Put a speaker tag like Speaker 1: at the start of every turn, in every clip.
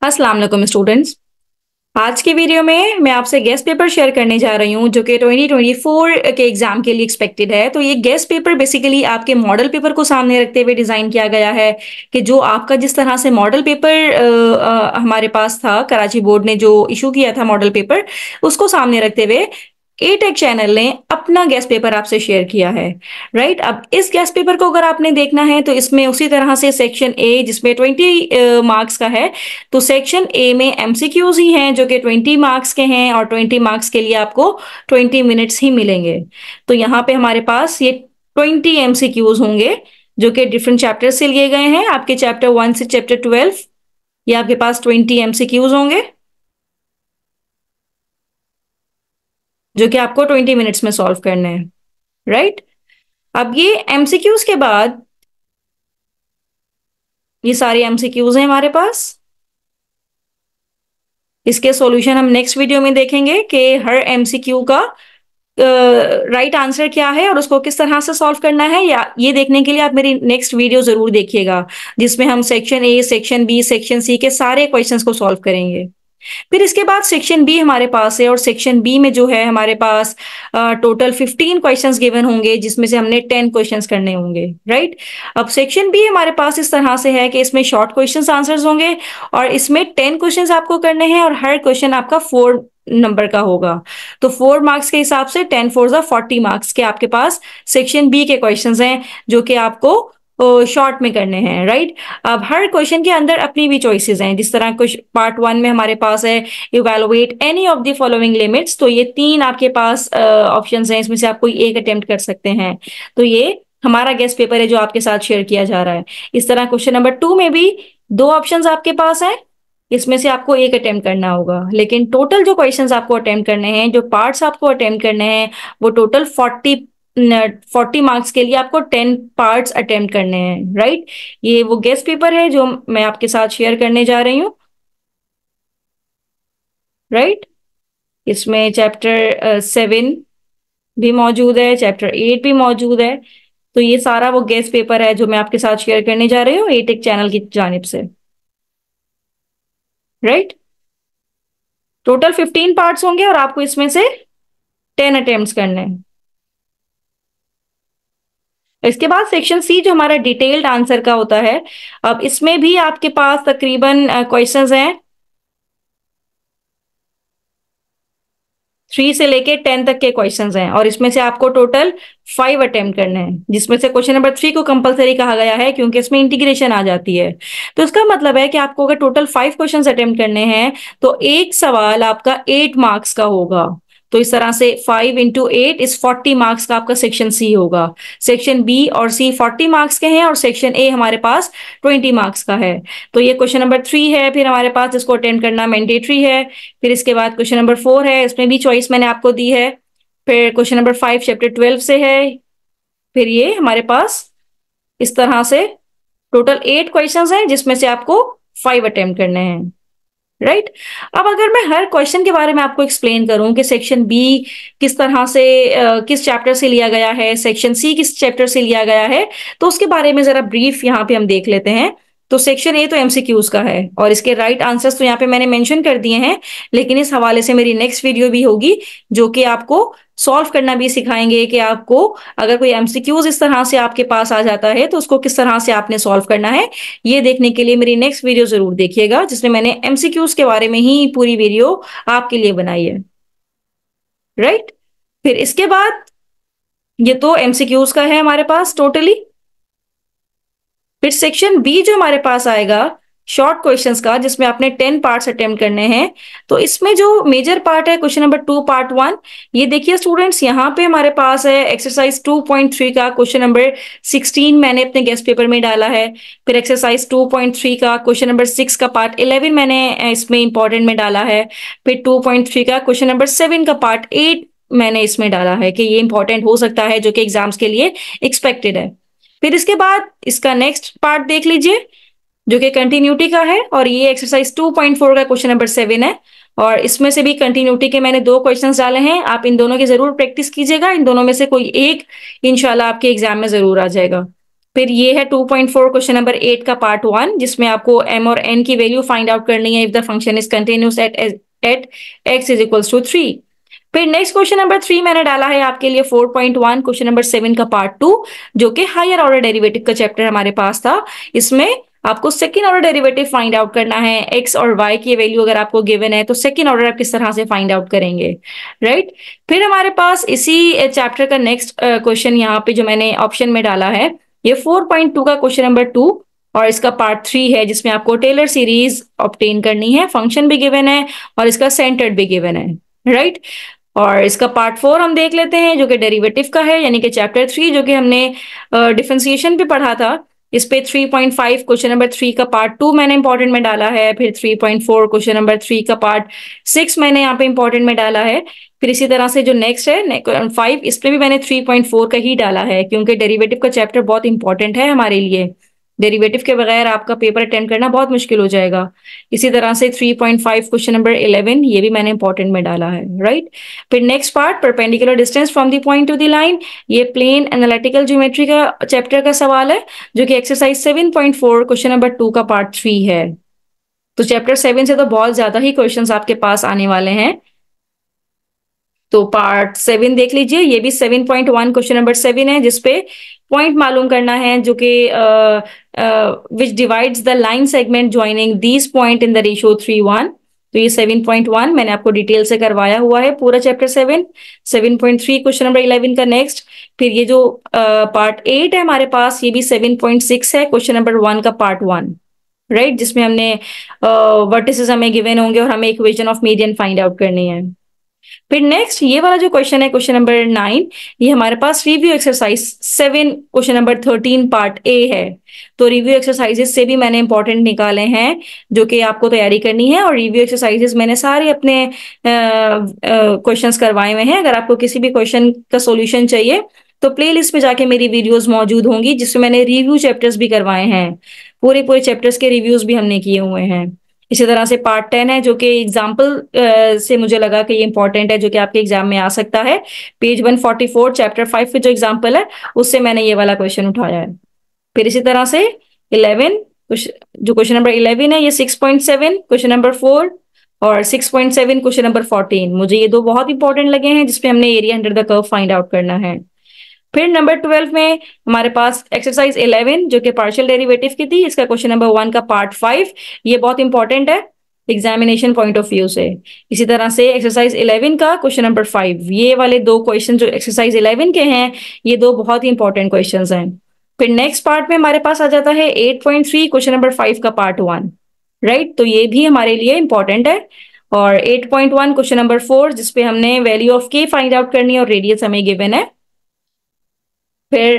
Speaker 1: अस्सलाम वालेकुम स्टूडेंट्स। आज के वीडियो में मैं आपसे गेस्ट पेपर शेयर करने जा रही हूँ जो कि 2024 के एग्जाम के लिए एक्सपेक्टेड है। तो ये गेस्ट पेपर बेसिकली आपके मॉडल पेपर को सामने रखते हुए डिजाइन किया गया है कि जो आपका जिस तरह से मॉडल पेपर हमारे पास था, कराची बोर्ड ने जो इशू किया था मॉडल पेपर, उसको सामने रखते हुए ए टेक चैनल ने अपना गेस्ट पेपर आपसे शेयर किया है। राइट, अब इस गेस्ट पेपर को अगर आपने देखना है तो इसमें उसी तरह से सेक्शन ए जिसमें 20 मार्क्स का है, तो सेक्शन ए में एमसीक्यूज ही हैं जो कि 20 मार्क्स के हैं और 20 मार्क्स के लिए आपको 20 मिनट्स ही मिलेंगे। तो यहाँ पे हमारे पास ये 20 एमसीक्यूज होंगे जो कि डिफरेंट चैप्टर से लिए गए हैं। आपके चैप्टर 1 से चैप्टर 12 ये आपके पास 20 एमसीक्यूज होंगे जो कि आपको 20 मिनट्स में सॉल्व करने हैं। राइट, अब ये एमसीक्यूज के बाद ये सारे एमसीक्यूज हैं हमारे पास। इसके सॉल्यूशन हम नेक्स्ट वीडियो में देखेंगे कि हर एमसीक्यू का राइट आंसर क्या है और उसको किस तरह से सॉल्व करना है। या ये देखने के लिए आप मेरी नेक्स्ट वीडियो जरूर देखिएगा जिसमें हम section A, section B, section C के सारे क्वेश्चंस को सॉल्व करेंगे। फिर इसके बाद सेक्शन बी हमारे पास है और सेक्शन बी में जो है हमारे पास टोटल 15 क्वेश्चंस गिवन होंगे जिसमें से हमने 10 क्वेश्चंस करने होंगे। राइट, अब सेक्शन बी हमारे पास इस तरह से है कि इसमें शॉर्ट क्वेश्चंस आंसर्स होंगे और इसमें 10 क्वेश्चंस आपको करने हैं और हर क्वेश्चन आपका 4 नंबर का होगा। तो 4 मार्क्स के हिसाब से 10 4 40 मार्क्स के आपके पास सेक्शन बी के क्वेश्चंस हैं जो कि आपको शॉर्ट में करने हैं। राइट, अब हर क्वेश्चन के अंदर अपनी भी चॉइसेस हैं। जिस तरह कुछ पार्ट 1 में हमारे पास है evaluate any of the following limits, तो ये 3 आपके पास ऑप्शंस हैं, इसमें से आप कोई एक अटेम्प्ट कर सकते हैं। तो ये हमारा गेस्ट पेपर है जो आपके साथ शेयर किया जा रहा है। इस तरह क्वेश्चन नंबर 2 में भी 2 ऑप्शंस आपके पास हैं, इसमें से आपको एक अटेम्प्ट करना होगा। लेकिन टोटल जो क्वेश्चंस आपको अटेम्प्ट करने हैं, जो पार्ट्स आपको अटेम्प्ट करने हैं, वो टोटल 40 मार्क्स के लिए आपको 10 पार्ट्स अटेम्प्ट करने हैं। राइट, ये वो गेस्ट पेपर है जो मैं आपके साथ शेयर करने जा रही हूँ। राइट, इसमें चैप्टर 7 भी मौजूद है, चैप्टर 8 भी मौजूद है। तो ये सारा वो गेस्ट पेपर है जो मैं आपके साथ शेयर करने जा रही हूँ एटेक चैनल की जानिब से। राइट, टोटल 15 पार्ट्स होंगे और आपको इसमें से 10 अटेम्प्ट्स करने हैं। इसके बाद सेक्शन सी जो हमारा डिटेल्ड आंसर का होता है, अब इसमें भी आपके पास तकरीबन क्वेश्चंस हैं 3 से लेके 10 तक के क्वेश्चंस हैं और इसमें से आपको टोटल 5 अटेम्प्ट करने हैं, जिसमें से क्वेश्चन नंबर 3 को कंपलसरी कहा गया है क्योंकि इसमें इंटीग्रेशन आ जाती है। तो इसका मतलब है कि आपको अगर टोटल 5 क्वेश्चंस अटेम्प्ट करने हैं तो एक सवाल आपका 8 मार्क्स का होगा। तो इस तरह से 5 इंटू 8 इस 40 मार्क्स का आपका सेक्शन सी होगा। सेक्शन बी और सी 40 मार्क्स के हैं और सेक्शन ए हमारे पास 20 मार्क्स का है। तो ये क्वेश्चन नंबर 3 है, फिर हमारे पास इसको अटेम्प्ट करना मैंडेटरी है। फिर इसके बाद क्वेश्चन नंबर 4 है, इसमें भी चॉइस मैंने आपको दी है। फिर क्वेश्चन नंबर 5 चैप्टर 12 से है। फिर ये हमारे पास इस तरह से टोटल 8 क्वेश्चंस हैं जिसमें से आपको 5 अटेम्प्ट करने हैं। राइट, अब अगर मैं हर क्वेश्चन के बारे में आपको एक्सप्लेन करूं कि सेक्शन बी किस तरह से किस चैप्टर से लिया गया है, सेक्शन सी किस चैप्टर से लिया गया है, तो उसके बारे में जरा ब्रीफ यहाँ पे हम देख लेते हैं। तो सेक्शन ए तो एमसीक्यूज का है और इसके राइट आंसर्स तो यहाँ पे मैंने मेंशन कर दिए हैं, लेकिन इस हवाले से मेरी नेक्स्ट वीडियो भी होगी जो कि आपको सॉल्व करना भी सिखाएंगे कि आपको अगर कोई एमसीक्यूज इस तरह से आपके पास आ जाता है तो उसको किस तरह से आपने सॉल्व करना है। ये देखने के लिए मेरी नेक्स्ट वीडियो जरूर देखिएगा जिसमें मैंने एमसीक्यूज के बारे में ही पूरी वीडियो आपके लिए बनाई है। राइट, फिर इसके बाद ये तो एमसीक्यूज का है हमारे पास टोटली। फिर सेक्शन बी जो हमारे पास आएगा शॉर्ट क्वेश्चंस का, जिसमें आपने 10 पार्ट्स अटेम्प्ट करने हैं। तो इसमें जो मेजर पार्ट है क्वेश्चन नंबर 2 पार्ट 1, ये देखिए स्टूडेंट्स यहाँ पे हमारे पास है एक्सरसाइज 2.3 का क्वेश्चन नंबर 16 मैंने अपने गेस्ट पेपर में डाला है। फिर एक्सरसाइज 2.3 का क्वेश्चन नंबर 6 का पार्ट 11 मैंने इसमें इंपॉर्टेंट में डाला है। फिर 2.3 का क्वेश्चन नंबर 7 का पार्ट 8 मैंने इसमें डाला है कि ये इंपॉर्टेंट हो सकता है जो कि एग्जाम्स के लिए एक्सपेक्टेड है। फिर इसके बाद इसका नेक्स्ट पार्ट देख लीजिए जो कि कंटिन्यूटी का है और ये एक्सरसाइज 2.4 का क्वेश्चन नंबर 7 है और इसमें से भी कंटिन्यूटी के मैंने 2 क्वेश्चंस डाले हैं। आप इन दोनों की जरूर प्रैक्टिस कीजिएगा, इन दोनों में से कोई एक इंशाल्लाह आपके एग्जाम में जरूर आ जाएगा। फिर ये है 2.4 क्वेश्चन नंबर 8 का पार्ट 1, जिसमें आपको m और n की वैल्यू फाइंड आउट करनी है if the function is continuous at x is equals to 3। फिर नेक्स्ट क्वेश्चन नंबर 3 मैंने डाला है आपके लिए 4.1 क्वेश्चन नंबर 7 का पार्ट 2, जो कि हायर ऑर्डर डेरिवेटिव का चैप्टर हमारे पास था। इसमें आपको second order derivative find out करना है। x और y की वैल्यू अगर आपको गिवन है तो सेकंड ऑर्डर आप किस तरह से फाइंड आउट करेंगे, राइट। फिर हमारे पास इसी चैप्टर का नेक्स्ट क्वेश्चन यहाँ पे जो मैंने ऑप्शन में डाला है, ये 4.2 का क्वेश्चन नंबर 2 और इसका पार्ट 3 है, जिसमें आपको टेलर सीरीज ऑब्टेन करनी है। फंक्शन भी गिवन है और इसका सेंटर्ड भी गिवन है, राइट। और इसका पार्ट 4 हम देख लेते हैं, जो कि डेरिवेटिव का है, यानी कि चैप्टर 3 जो कि हमने डिफरेंशिएशन पे पढ़ा था। इस पे 3.5 क्वेश्चन नंबर 3 का पार्ट 2 मैंने इंपॉर्टेंट में डाला है। फिर 3.4 क्वेश्चन नंबर 3 का पार्ट 6 मैंने यहाँ पे इंपॉर्टेंट में डाला है। फिर इसी तरह से जो नेक्स्ट है 5, इस पे भी मैंने 3.4 का ही डाला है, क्योंकि डेरिवेटिव का चैप्टर बहुत इंपॉर्टेंट है हमारे लिए। डेरिवेटिव के बगैर आपका पेपर अटेम्प्ट करना बहुत मुश्किल हो जाएगा। इसी तरह से 3.5 क्वेश्चन नंबर 11, ये भी मैंने इंपॉर्टेंट में डाला है, राइट। फिर next part, perpendicular distance from the point two the line, ये प्लेन एनालिटिकल ज्योमेट्री का चैप्टर का सवाल है, जो कि एक्सरसाइज 7.4 क्वेश्चन नंबर 2 का पार्ट 3 है। तो चैप्टर 7 से तो बहुत ज्यादा ही क्वेश्चंस आपके पास आने वाले हैं। तो पार्ट 7 देख लीजिए, ये भी 7.1 क्वेश्चन नंबर 7 है, जिसपे पॉइंट मालूम करना है, जो कि विच divides the line segment joining these point in the ratio 3:1। तो ये 7.1 मैंने आपको डिटेल से करवाया हुआ है पूरा चैप्टर 7। 7.3 क्वेश्चन नंबर 11 का नेक्स्ट। फिर ये जो पार्ट 8 है हमारे पास, ये भी 7.6 है, क्वेश्चन नंबर 1 का पार्ट 1, राइट, जिसमें हमने वर्टिसेस हमें गिवन होंगे और हमें equation of median find out करनी है। फिर नेक्स्ट ये वाला जो क्वेश्चन है, क्वेश्चन नंबर 9, ये हमारे पास review exercise 7 question number 13 part A है। तो रिव्यू एक्सरसाइजेस से भी मैंने इंपॉर्टेंट निकाले हैं, जो कि आपको तैयारी करनी है। और रिव्यू एक्सरसाइजेस मैंने सारे अपने क्वेश्चंस करवाए हुए हैं। अगर आपको किसी भी क्वेश्चन का सॉल्यूशन चाहिए तो प्लेलिस्ट में जाके मेरी वीडियोस मौजूद होंगी, जिसमें मैंने रिव्यू चैप्टर्स भी करवाए हैं। पूरे पूरे चैप्टर्स के रिव्यूज भी हमने किए हुए हैं। इसी तरह से पार्ट 10 है, जो कि एग्जाम्पल से मुझे लगा कि ये इंपॉर्टेंट है, जो कि आपके एग्जाम में आ सकता है। पेज 144 चैप्टर 5 के जो एग्जाम्पल है, उससे मैंने ये वाला क्वेश्चन उठाया है। फिर इसी तरह से 11 जो क्वेश्चन नंबर 11 है, ये 6.7 क्वेश्चन नंबर 4 और 6.7 क्वेश्चन नंबर 14, मुझे ये दो बहुत इंपॉर्टेंट लगे हैं, जिसपे हमने area under the curve find out करना है। फिर नंबर 12 में हमारे पास एक्सरसाइज 11, जो कि पार्शियल डेरिवेटिव की थी, इसका क्वेश्चन नंबर 1 का पार्ट 5, ये बहुत इंपॉर्टेंट है एग्जामिनेशन पॉइंट ऑफ व्यू से। इसी तरह से एक्सरसाइज 11 का क्वेश्चन नंबर 5, ये वाले दो क्वेश्चन जो एक्सरसाइज 11 के हैं, ये दो बहुत ही इंपॉर्टेंट क्वेश्चंस हैं। फिर नेक्स्ट पार्ट में हमारे पास आ जाता है 8.3 क्वेश्चन नंबर 5 का पार्ट 1, राइट। तो ये भी हमारे लिए इंपॉर्टेंट है। और 8.1 क्वेश्चन नंबर 4, जिसपे हमने वैल्यू ऑफ के फाइंड आउट करनी है और रेडियस हमें गिवन है। फिर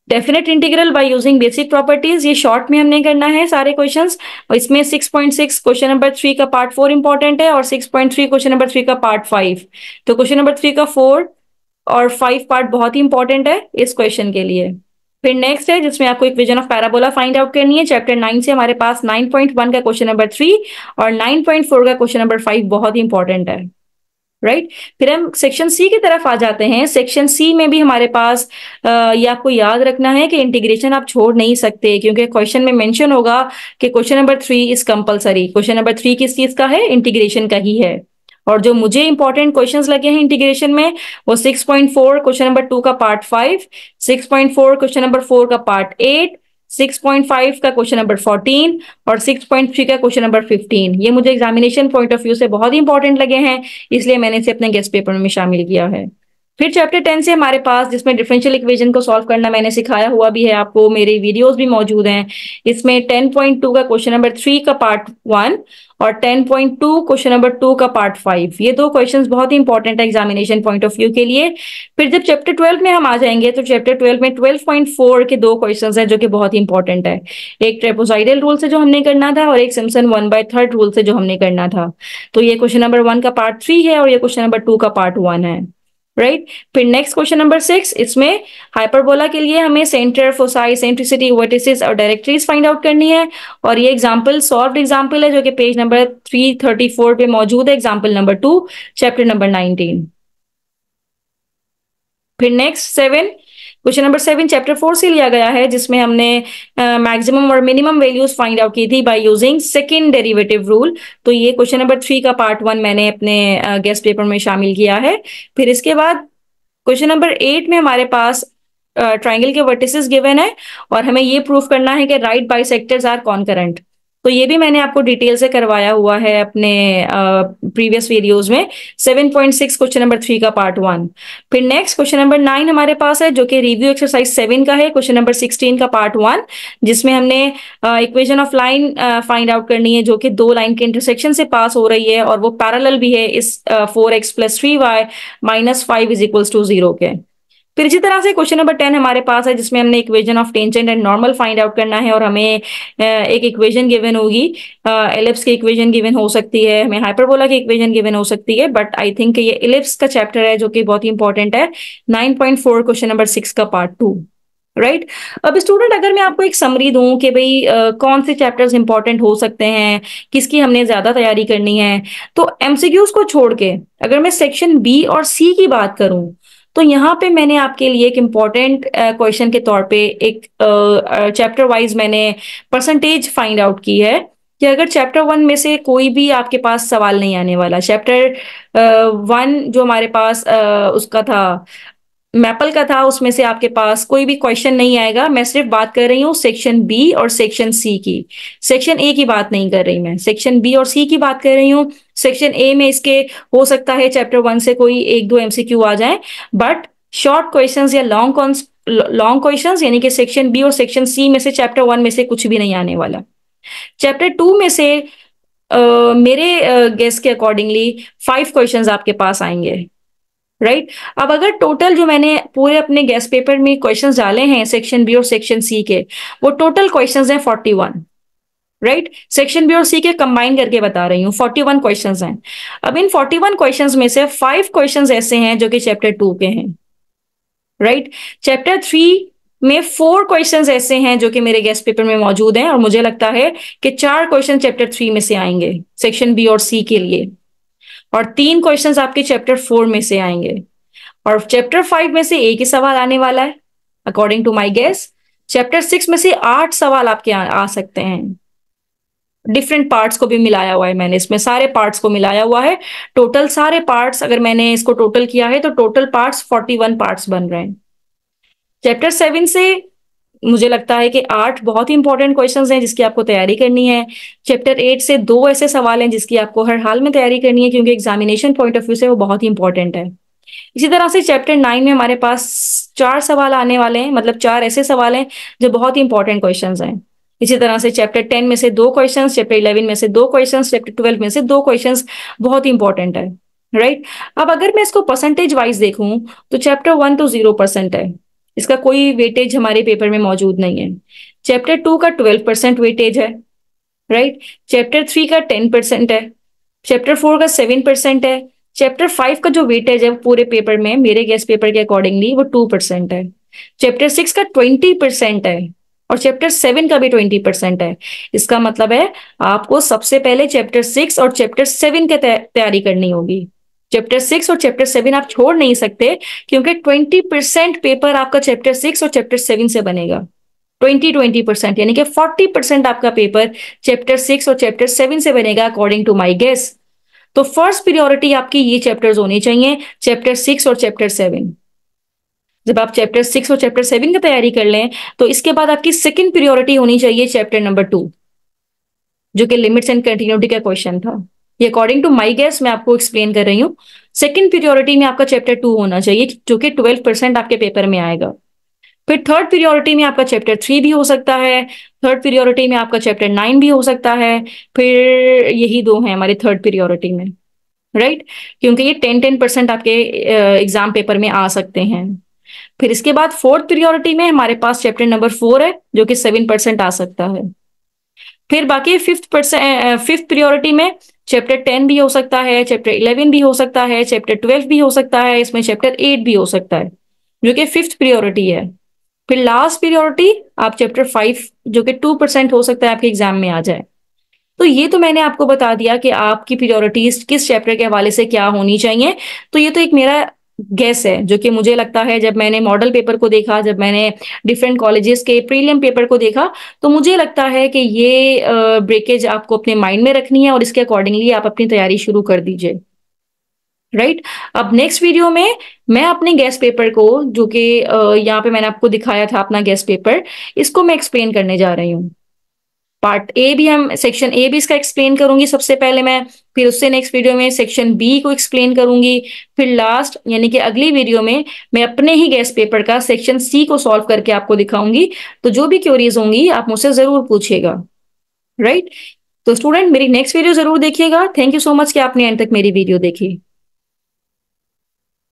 Speaker 1: definite integral by using basic properties, ये शॉर्ट में हमने करना है सारे क्वेश्चंस। और इसमें 6.6 क्वेश्चन नंबर 3 का पार्ट 4 इंपॉर्टेंट है और 6.3 क्वेश्चन नंबर 3 का पार्ट 5। तो क्वेश्चन नंबर 3 का 4 और 5 पार्ट बहुत ही इंपॉर्टेंट है इस क्वेश्चन के लिए। फिर नेक्स्ट है, जिसमें आपको equation of parabola find out करनी है। चैप्टर 9 से हमारे पास 9.1 का क्वेश्चन नंबर 3 और 9.4 का क्वेश्चन नंबर 5 बहुत ही इंपॉर्टेंट है, राइट। फिर हम सेक्शन सी की तरफ आ जाते हैं। सेक्शन सी में भी हमारे पास ये आपको याद रखना है कि इंटीग्रेशन आप छोड़ नहीं सकते, क्योंकि क्वेश्चन में मेंशन होगा कि question number 3 is compulsory. Question number 3 किस चीज का है? इंटीग्रेशन का ही है। और जो मुझे इंपॉर्टेंट क्वेश्चंस लगे हैं इंटीग्रेशन में, वो 6.4 क्वेश्चन नंबर 2 का पार्ट 5, 6.4 क्वेश्चन नंबर 4 का पार्ट 8, 6.5 का क्वेश्चन नंबर 14 और 6.3 का क्वेश्चन नंबर 15। ये मुझे एग्जामिनेशन पॉइंट ऑफ व्यू से बहुत ही इंपॉर्टेंट लगे हैं, इसलिए मैंने इसे अपने गेस्ट पेपर में शामिल किया है। फिर चैप्टर 10 से हमारे पास, जिसमें डिफरेंशियल इक्वेशन को सॉल्व करना मैंने सिखाया हुआ भी है आपको, मेरे वीडियोस भी मौजूद हैं। इसमें 10.2 का क्वेश्चन नंबर 3 का पार्ट 1 और 10.2 क्वेश्चन नंबर 2 का पार्ट 5, ये दो क्वेश्चंस बहुत ही इंपॉर्टेंट है एग्जामिनेशन पॉइंट ऑफ व्यू के लिए। फिर जब चैप्टर 12 में हम आ जाएंगे, तो चैप्टर 12 में 12.4 के दो क्वेश्चंस हैं, जो कि बहुत ही इंपॉर्टेंट है। एक ट्रेपोसाइडल रूल से जो हमने करना था और एक सिम्पसन 1/3 रूल से जो हमने करना था। तो ये क्वेश्चन नंबर 1 का पार्ट 3 है और ये क्वेश्चन नंबर 2 का पार्ट 1 है, राइट। फिर नेक्स्ट क्वेश्चन नंबर 6, इसमें हाइपरबोला के लिए हमें सेंटर, फोसाई, सेंट्रिसिटी, वर्टिसेस और डायरेक्ट्रीज फाइंड आउट करनी है। और ये एग्जांपल सॉल्व्ड एग्जांपल है, जो कि पेज नंबर 334 पे मौजूद है, एग्जांपल नंबर 2 चैप्टर नंबर 19। फिर नेक्स्ट 7, क्वेश्चन नंबर 7 चैप्टर 4 से लिया गया है, जिसमें हमने मैक्सिमम और मिनिमम वैल्यूज फाइंड आउट की थी by using second derivative rule. तो ये क्वेश्चन नंबर 3 का पार्ट 1 मैंने अपने गेस्ट पेपर में शामिल किया है। फिर इसके बाद क्वेश्चन नंबर 8 में हमारे पास ट्राइंगल के वर्टिसेस गिवन है और हमें ये प्रूफ करना है कि राइट बाइसेक्टर्स आर कॉन्करेंट। तो ये भी मैंने आपको डिटेल से करवाया हुआ है अपने प्रीवियस वीडियोस में। 7.6 क्वेश्चन नंबर 3 का पार्ट 1। फिर नेक्स्ट क्वेश्चन नंबर 9 हमारे पास है, जो कि रिव्यू एक्सरसाइज 7 का है, क्वेश्चन नंबर 16 का पार्ट 1, जिसमें हमने equation of line find out करनी है जो कि दो लाइन के इंटरसेक्शन से पास हो रही है और वो पैरेलल भी है इस 4x + 3y - 5 = 0 के। फिर इसी तरह से क्वेश्चन नंबर 10 हमारे पास है, जिसमें हमने equation of tangent and normal find out करना है और हमें एक इक्वेशन गिवन होगी, एलिप्स की इक्वेशन गिवन हो सकती है, हमें हाइपरबोला की इक्वेशन गिवन हो सकती है, बट आई थिंक ये एलिप्स का चैप्टर है जो कि बहुत ही इंपॉर्टेंट है। 9.4 क्वेश्चन नंबर 6 का पार्ट 2। राइट। अब स्टूडेंट, अगर मैं आपको एक समरी दूं कि भाई कौन से चैप्टर्स इंपॉर्टेंट हो सकते हैं, किसकी हमने ज्यादा तैयारी करनी है, तो एमसीक्यूज को छोड़ के अगर मैं सेक्शन बी और सी की बात करूं, तो यहाँ पे मैंने आपके लिए एक इम्पॉर्टेंट क्वेश्चन के तौर पे एक चैप्टर वाइज मैंने परसेंटेज फाइंड आउट की है कि अगर चैप्टर 1 में से कोई भी आपके पास सवाल नहीं आने वाला, चैप्टर 1 जो हमारे पास उसका था, मैपल का था, उसमें से आपके पास कोई भी क्वेश्चन नहीं आएगा। मैं सिर्फ बात कर रही हूँ सेक्शन बी और सेक्शन सी की, सेक्शन ए की बात नहीं कर रही, मैं सेक्शन बी और सी की बात कर रही हूँ। सेक्शन ए में इसके हो सकता है चैप्टर 1 से कोई 1-2 एमसीक्यू आ जाए, बट शॉर्ट क्वेश्चंस या लॉन्ग क्वेश्चंस यानी कि सेक्शन बी और सेक्शन सी में से चैप्टर 1 में से कुछ भी नहीं आने वाला। चैप्टर 2 में से मेरे गेस के अकॉर्डिंगली 5 क्वेश्चंस आपके पास आएंगे। राइट। अब अगर टोटल जो मैंने पूरे अपने गेस्ट पेपर में क्वेश्चंस डाले हैं सेक्शन बी और सेक्शन सी के, वो टोटल क्वेश्चंस हैं 41। राइट। सेक्शन बी और सी के कंबाइन करके बता रही हूँ, 41 क्वेश्चंस हैं। अब इन 41 क्वेश्चंस में से 5 क्वेश्चंस ऐसे हैं जो कि चैप्टर 2 के हैं। राइट। चैप्टर 3 में 4 क्वेश्चंस ऐसे हैं जो कि मेरे गेस्ट पेपर में मौजूद हैं और मुझे लगता है कि 4 क्वेश्चन चैप्टर 3 में से आएंगे सेक्शन बी और सी के लिए, और 3 क्वेश्चंस आपके चैप्टर 4 में से आएंगे, और चैप्टर 5 में से एक ही सवाल आने वाला है according to my guess. Chapter 6 में से 8 सवाल आपके आ सकते हैं। डिफरेंट पार्ट्स को भी मिलाया हुआ है मैंने, इसमें सारे पार्ट्स को मिलाया हुआ है। टोटल सारे पार्ट्स अगर मैंने इसको टोटल किया है तो टोटल पार्ट्स 41 पार्ट्स बन रहे हैं। चैप्टर 7 से मुझे लगता है कि 8 बहुत ही इंपॉर्टेंट क्वेश्चंस हैं जिसकी आपको तैयारी करनी है। चैप्टर 8 से 2 ऐसे सवाल हैं जिसकी आपको हर हाल में तैयारी करनी है, क्योंकि एग्जामिनेशन पॉइंट ऑफ व्यू से वो बहुत ही इंपॉर्टेंट है। इसी तरह से चैप्टर 9 में हमारे पास 4 सवाल आने वाले हैं, मतलब 4 ऐसे सवाल हैं जो बहुत ही इंपॉर्टेंट क्वेश्चंस हैं। इसी तरह से चैप्टर 10 में से 2 क्वेश्चंस, चैप्टर 11 में से 2 क्वेश्चंस, चैप्टर 12 में से 2 क्वेश्चंस बहुत ही इंपॉर्टेंट है। राइट। अब अगर मैं इसको परसेंटेज वाइज देखूं तो चैप्टर 1 तो 0% है, इसका कोई वेटेज हमारे पेपर में मौजूद नहीं है। चैप्टर 2 का 12% वेटेज है। राइट। चैप्टर 3 का 10% है। चैप्टर 4 का 7% है। चैप्टर 5 का जो वेटेज है पूरे पेपर में मेरे गेस्ट पेपर के अकॉर्डिंगली वो 2% है। चैप्टर 6 का 20% है और चैप्टर 7 का भी 20% है। इसका मतलब है आपको सबसे पहले चैप्टर 6 और चैप्टर 7 की तैयारी करनी होगी। चैप्टर 6 और चैप्टर 7 आप छोड़ नहीं सकते, क्योंकि 20% पेपर आपका चैप्टर 6 और चैप्टर 7 से बनेगा। 20% यानी कि 40% आपका पेपर चैप्टर 6 और चैप्टर 7 से बनेगा अकॉर्डिंग टू माई गेस। तो फर्स्ट प्रियोरिटी आपकी ये चैप्टर्स होनी चाहिए, चैप्टर 6 और चैप्टर 7। जब आप चैप्टर 6 और चैप्टर 7 की तैयारी कर लें तो इसके बाद आपकी सेकंड प्रियोरिटी होनी चाहिए चैप्टर नंबर 2, जो कि लिमिट्स एंड कंटिन्यूटी का क्वेश्चन था। ये अकॉर्डिंग टू माई गेस मैं आपको एक्सप्लेन कर रही हूँ। सेकंड प्रियोरिटी में आपका चैप्टर 2 होना चाहिए, जो कि 12% आपके पेपर में आएगा। फिर थर्ड प्रियोरिटी में आपका चैप्टर 3 भी हो सकता है, थर्ड प्रियोरिटी में आपका चैप्टर 9 भी हो सकता है। फिर यही 2 हैं हमारे थर्ड प्रियोरिटी में। राइट। क्योंकि ये 10% आपके एग्जाम पेपर में आ सकते हैं। फिर इसके बाद फोर्थ प्रियोरिटी में हमारे पास चैप्टर नंबर 4 है, जो कि 7% आ सकता है। फिर बाकी फिफ्थ प्रियोरिटी में चैप्टर 10 भी हो सकता है, चैप्टर 11 भी हो सकता है, चैप्टर 12 भी हो सकता है, इसमें चैप्टर 8 भी हो सकता है, जो कि फिफ्थ प्रियोरिटी है। फिर लास्ट प्रियोरिटी आप चैप्टर 5, जो कि 2% हो सकता है आपके एग्जाम में आ जाए। तो ये तो मैंने आपको बता दिया कि आपकी प्रियोरिटीज किस चैप्टर के हवाले से क्या होनी चाहिए। तो ये तो एक मेरा गेस है, जो कि मुझे लगता है जब मैंने मॉडल पेपर को देखा, जब मैंने डिफरेंट कॉलेजेस के प्रीलिम पेपर को देखा, तो मुझे लगता है कि ये ब्रेकेज आपको अपने माइंड में रखनी है और इसके अकॉर्डिंगली आप अपनी तैयारी शुरू कर दीजिए। राइट। अब नेक्स्ट वीडियो में मैं अपने गेस पेपर को, जो कि यहाँ पे मैंने आपको दिखाया था अपना गेस पेपर, इसको मैं एक्सप्लेन करने जा रही हूँ। पार्ट ए भी, हम सेक्शन ए भी इसका एक्सप्लेन करूंगी सबसे पहले मैं, फिर उससे नेक्स्ट वीडियो में सेक्शन बी को एक्सप्लेन करूंगी, फिर लास्ट यानी कि अगली वीडियो में मैं अपने ही गेस्ट पेपर का सेक्शन सी को सॉल्व करके आपको दिखाऊंगी। तो जो भी क्वेरीज होंगी आप मुझसे जरूर पूछिएगा। राइट। तो स्टूडेंट, मेरी नेक्स्ट वीडियो जरूर देखिएगा। थैंक यू सो मच कि आपने एंड तक मेरी वीडियो देखी।